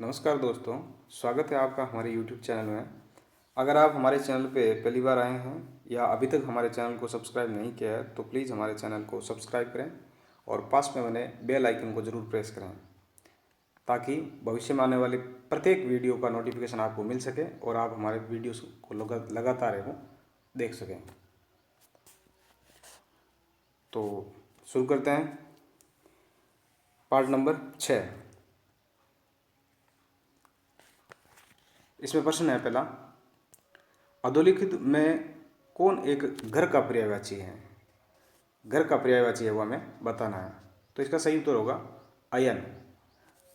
नमस्कार दोस्तों, स्वागत है आपका हमारे YouTube चैनल में। अगर आप हमारे चैनल पे पहली बार आए हैं या अभी तक हमारे चैनल को सब्सक्राइब नहीं किया है तो प्लीज़ हमारे चैनल को सब्सक्राइब करें और पास में बने बेल आइकन को ज़रूर प्रेस करें ताकि भविष्य में आने वाले प्रत्येक वीडियो का नोटिफिकेशन आपको मिल सके और आप हमारे वीडियोस को लगातार वो देख सकें। तो शुरू करते हैं। Part number 6। इसमें प्रश्न है पहला, अधोलिखित में कौन एक घर का पर्यायवाची है? घर का पर्यायवाची है वो हमें बताना है। तो इसका सही उत्तर होगा अयन।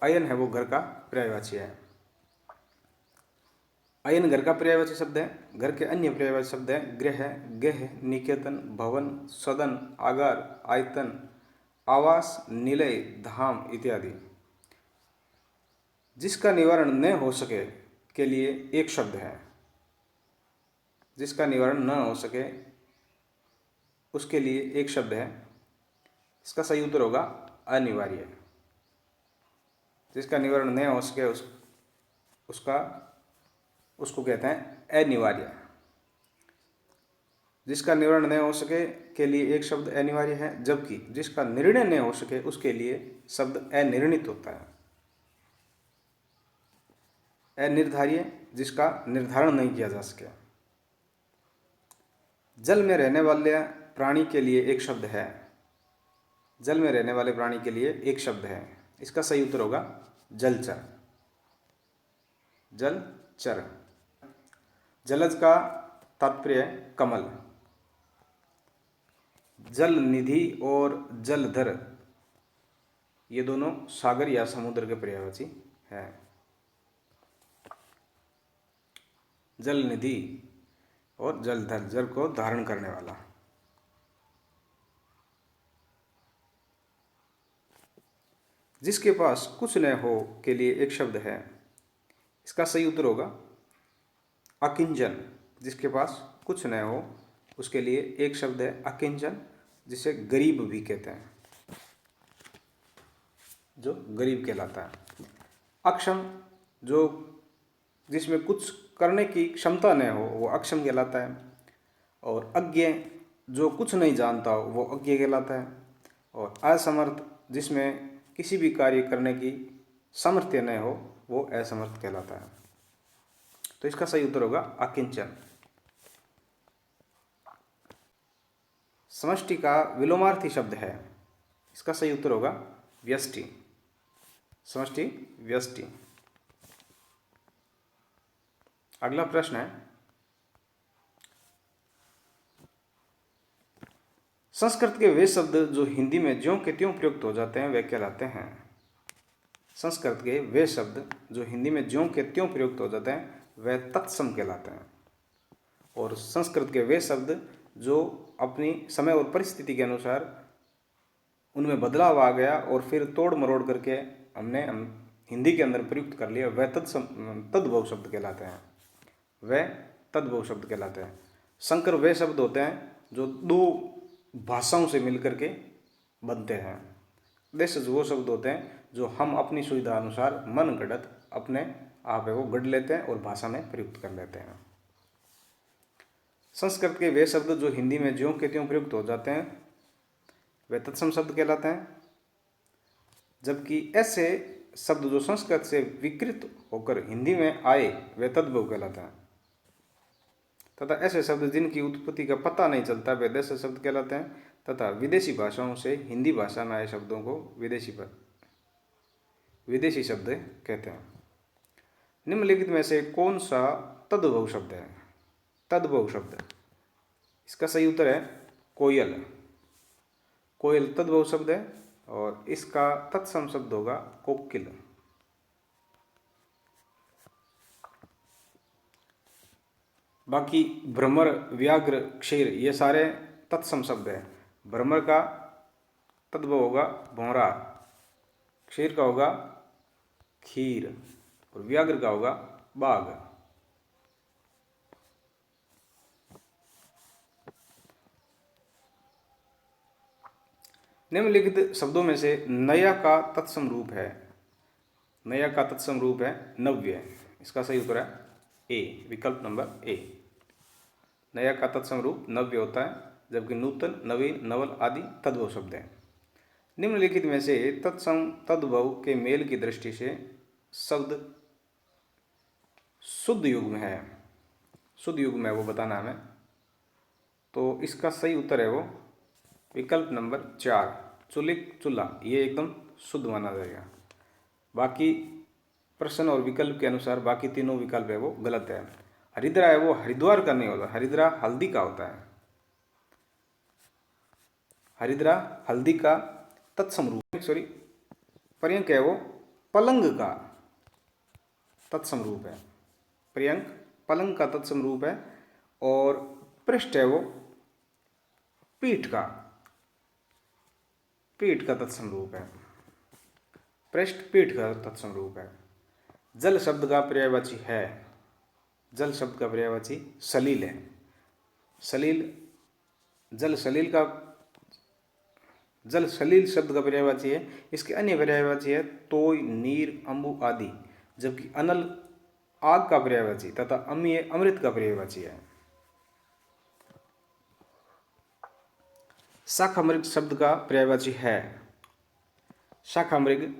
अयन है वो घर का पर्यायवाची है। अयन घर का पर्यायवाची शब्द है। घर के अन्य पर्यायवाची शब्द है गृह, गेह, निकेतन, भवन, सदन, आगार, आयतन, आवास, निलय, धाम इत्यादि। जिसका निवारण न हो सके के लिए एक शब्द है। जिसका निवारण न हो सके उसके लिए एक शब्द है। इसका सही उत्तर होगा अनिवार्य। जिसका निवारण न हो सके उसको कहते हैं अनिवार्य। जिसका निवारण न हो सके के लिए एक शब्द अनिवार्य है, जबकि जिसका निर्णय न हो सके उसके लिए शब्द अनिर्णित होता है। अनिर्धार्य, जिसका निर्धारण नहीं किया जा सके। जल में रहने वाले प्राणी के लिए एक शब्द है। जल में रहने वाले प्राणी के लिए एक शब्द है। इसका सही उत्तर होगा जलचर। जलचर। जलज का तात्पर्य कमल। जल निधि और जलधर ये दोनों सागर या समुद्र के पर्यायवाची हैं। जल निधि और जलधर, जल को धारण करने वाला। जिसके पास कुछ न हो के लिए एक शब्द है। इसका सही उत्तर होगा अकिंचन। जिसके पास कुछ न हो उसके लिए एक शब्द है अकिंचन, जिसे गरीब भी कहते हैं, जो गरीब कहलाता है। अक्षम, जो जिसमें कुछ करने की क्षमता न हो वो अक्षम कहलाता है। और अज्ञ, जो कुछ नहीं जानता हो वो अज्ञ कहलाता है। और असमर्थ, जिसमें किसी भी कार्य करने की सामर्थ्य न हो वो असमर्थ कहलाता है। तो इसका सही उत्तर होगा अकिंचन। समष्टि का विलोमार्थी शब्द है। इसका सही उत्तर होगा व्यष्टि। समष्टि व्यष्टि। अगला प्रश्न है, संस्कृत के वे शब्द जो हिंदी में ज्यों के त्यों प्रयुक्त हो जाते हैं वे कहलाते हैं। संस्कृत के वे शब्द जो हिंदी में ज्यों के त्यों प्रयुक्त हो जाते हैं वे तत्सम कहलाते हैं। और संस्कृत के वे शब्द जो अपनी समय और परिस्थिति के अनुसार उनमें बदलाव आ गया और फिर तोड़ मरोड़ करके हम हिंदी के अंदर प्रयुक्त कर लिया, वह तद्भव शब्द कहलाते हैं। वह तद्भव शब्द कहलाते हैं। संकर वे शब्द होते हैं जो दो भाषाओं से मिलकर के बनते हैं। देशज वो शब्द होते हैं जो हम अपनी सुविधा अनुसार मन गढ़त अपने आप वो गढ़ लेते हैं और भाषा में प्रयुक्त कर लेते हैं। संस्कृत के वे शब्द जो हिंदी में ज्यों के त्यों प्रयुक्त हो जाते हैं वे तत्सम शब्द कहलाते हैं, जबकि ऐसे शब्द जो संस्कृत से विकृत होकर हिंदी में आए वे तद्भव कहलाते हैं। तथा ऐसे शब्द जिनकी उत्पत्ति का पता नहीं चलता वे देशज शब्द कहलाते हैं। तथा विदेशी भाषाओं से हिंदी भाषा में आए शब्दों को विदेशी शब्द कहते हैं। निम्नलिखित में से कौन सा तद्भव शब्द है? तद्भव शब्द, इसका सही उत्तर है कोयल। कोयल तद्भव शब्द है और इसका तत्सम शब्द होगा कोकिल। बाकी भ्रमर, व्याघ्र, क्षीर ये सारे तत्सम शब्द हैं। भ्रमर का तद्भव होगा भौरा, क्षीर का होगा खीर और व्याघ्र का होगा बाघ। निम्नलिखित शब्दों में से नया का तत्सम रूप है। नया का तत्सम रूप है नव्य। इसका सही उत्तर है ए, विकल्प नंबर ए। नया का तत्सम रूप नव्य होता है, जबकि नूतन, नवीन, नवल आदि तद्भव शब्द हैं। निम्नलिखित में से तत्सम तद्भव के मेल की दृष्टि से शब्द शुद्ध युग में है, शुद्ध युग में है वो बताना हमें। तो इसका सही उत्तर है वो विकल्प नंबर 4, चुलिक, चूल्हा। ये एकदम शुद्ध माना जाएगा। बाकी प्रश्न और विकल्प के अनुसार बाकी तीनों विकल्प है वो गलत है। हरिद्रा है वो हरिद्वार का नहीं होता, हरिद्रा हल्दी का होता है। हरिद्रा हल्दी का तत्सम रूप, सॉरी, पर्यंक है वो पलंग का तत्सम रूप है। पर्यंक पलंग का तत्सम रूप है। और पृष्ठ है वो पीठ का, पीठ का तत्सम रूप है। पृष्ठ पीठ का तत्सम रूप है। जल शब्द का पर्यायवाची है, जल शब्द का पर्यायवाची सलील है। सलील, जल सलील का, जल सलील शब्द का पर्यायवाची है। इसके अन्य पर्यायवाची है तोय, नीर, अम्बु आदि, जबकि अनल आग का पर्यायवाची तथा अम्य अमृत का पर्यायवाची है। शाखा मृग शब्द का पर्यायवाची है शाखा मृग।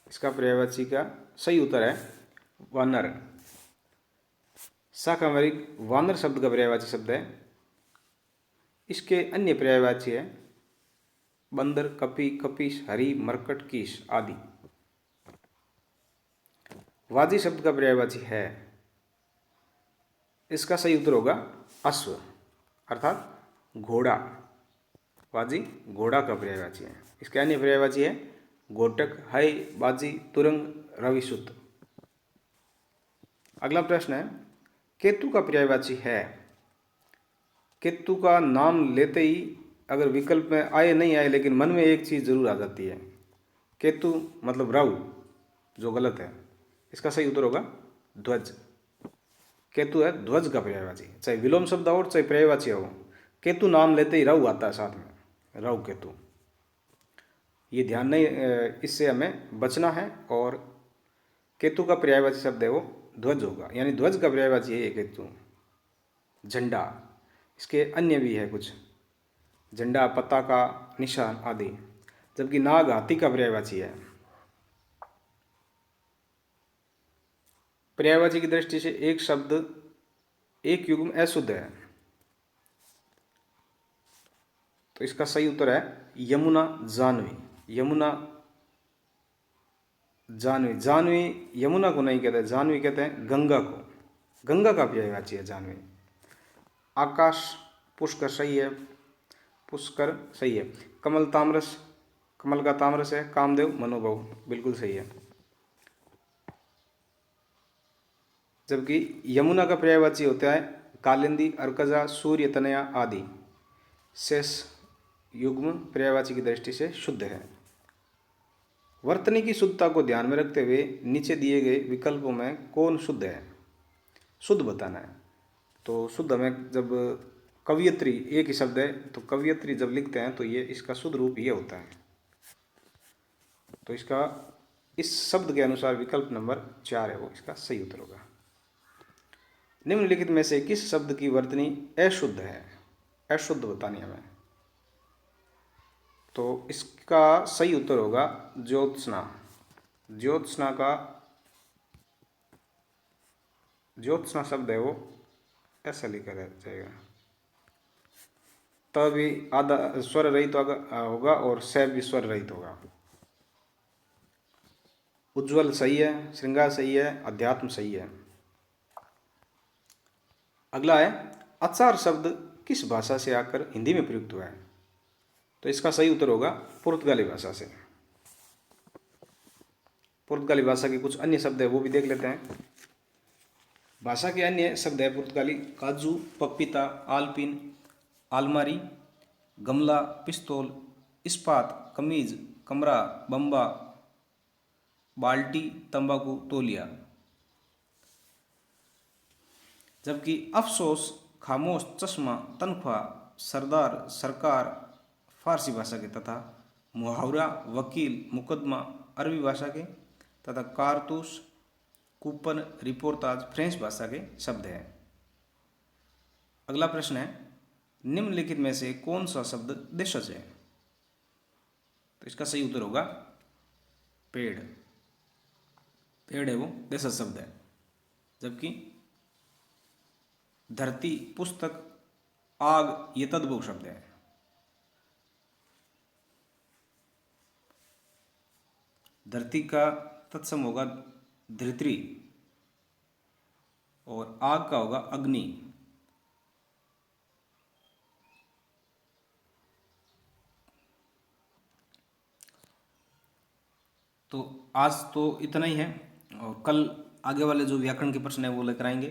इसका पर्यायवाची का सही उत्तर है वानर। शाखा मृग वानर शब्द का पर्यायवाची शब्द है। इसके अन्य पर्यायवाची है बंदर, कपि, कपीस, हरि, मरकट, कीस आदि। वाजी शब्द का पर्यायवाची है। इसका सही उत्तर होगा अश्व, अर्थात घोड़ा। वाजी घोड़ा का पर्यायवाची है। इसके अन्य पर्यायवाची है घोटक, हय, बाजी, तुरंग, रविसुत। अगला प्रश्न है केतु का पर्यायवाची है। केतु का नाम लेते ही अगर विकल्प में आए नहीं आए, लेकिन मन में एक चीज जरूर आ जाती है। केतु मतलब राहु, जो गलत है। इसका सही उत्तर होगा ध्वज। केतु है ध्वज का पर्यायवाची, चाहे विलोम शब्द हो चाहे पर्यायवाची हो। केतु नाम लेते ही राहु आता है साथ में, राहु केतु। ये ध्यान नहीं, इससे हमें बचना है। और केतु का पर्यायवाची शब्द है वो ध्वज होगा, यानी ध्वज का पर्यायवाची है ये केतु। झंडा, इसके अन्य भी है कुछ, झंडा, पताका, निशान आदि, जबकि नाग हाथी का पर्यायवाची है। पर्यायवाची की दृष्टि से एक शब्द एक युग में अशुद्ध है, तो इसका सही उत्तर है यमुना, जानवी। यमुना, जानवी। जानवी यमुना को नहीं कहते, जानवी कहते हैं गंगा को। गंगा का पर्यायवाची है जानवी। आकाश, पुष्कर सही है, पुष्कर सही है। कमल, तामरस, कमल का तामरस है। कामदेव, मनोभव, बिल्कुल सही है। जबकि यमुना का पर्यायवाची होता है कालिंदी, अर्कजा, सूर्य, तनया आदि। शेष युग्म पर्यायवाची की दृष्टि से शुद्ध है। वर्तनी की शुद्धता को ध्यान में रखते हुए नीचे दिए गए विकल्पों में कौन शुद्ध है, शुद्ध बताना है। तो शुद्ध हमें, जब कवियत्री एक ही शब्द है तो कवियत्री जब लिखते हैं तो ये इसका शुद्ध रूप ये होता है। तो इसका इस शब्द के अनुसार विकल्प नंबर 4 है वो इसका सही उत्तर होगा। निम्नलिखित में से किस शब्द की वर्तनी अशुद्ध है, अशुद्ध बतानी हमें। तो इसका सही उत्तर होगा ज्योत्सना। ज्योत्सना का, ज्योत्सना शब्द है वो ऐसा लिखा जाएगा, तभी आधा स्वर रहित होगा और स भी स्वर रहित होगा। उज्ज्वल सही है, श्रृंगार सही है, अध्यात्म सही है। अगला है आचार शब्द किस भाषा से आकर हिंदी में प्रयुक्त हुआ है। तो इसका सही उत्तर होगा पुर्तगाली भाषा से। पुर्तगाली भाषा के कुछ अन्य शब्द है वो भी देख लेते हैं। भाषा के अन्य शब्द है पुर्तगाली काजू, पपीता, आलपिन, आलमारी, गमला, पिस्तौल, इस्पात, कमीज, कमरा, बम्बा, बाल्टी, तंबाकू, तौलिया। जबकि अफसोस, खामोश, चश्मा, तनख्वाह, सरदार, सरकार फारसी भाषा के तथा मुहावरा, वकील, मुकदमा अरबी भाषा के, तथा कारतूस, कूपन, रिपोर्टाज फ्रेंच भाषा के शब्द हैं। अगला प्रश्न है, निम्नलिखित में से कौन सा शब्द देशज है? तो इसका सही उत्तर होगा पेड़। पेड़ है वो देशज शब्द है। जबकि धरती, पुस्तक, आग ये तद्भव शब्द है। धरती का तत्सम होगा धरित्री और आग का होगा अग्नि। तो आज तो इतना ही है और कल आगे वाले जो व्याकरण के प्रश्न है वो लेकर आएंगे।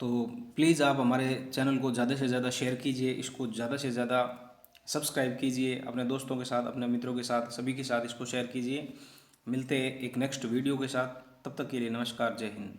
तो प्लीज़ आप हमारे चैनल को ज़्यादा से ज़्यादा शेयर कीजिए, इसको ज़्यादा से ज़्यादा सब्सक्राइब कीजिए, अपने दोस्तों के साथ, अपने मित्रों के साथ, सभी के साथ इसको शेयर कीजिए। मिलते हैं एक नेक्स्ट वीडियो के साथ, तब तक के लिए नमस्कार, जय हिंद।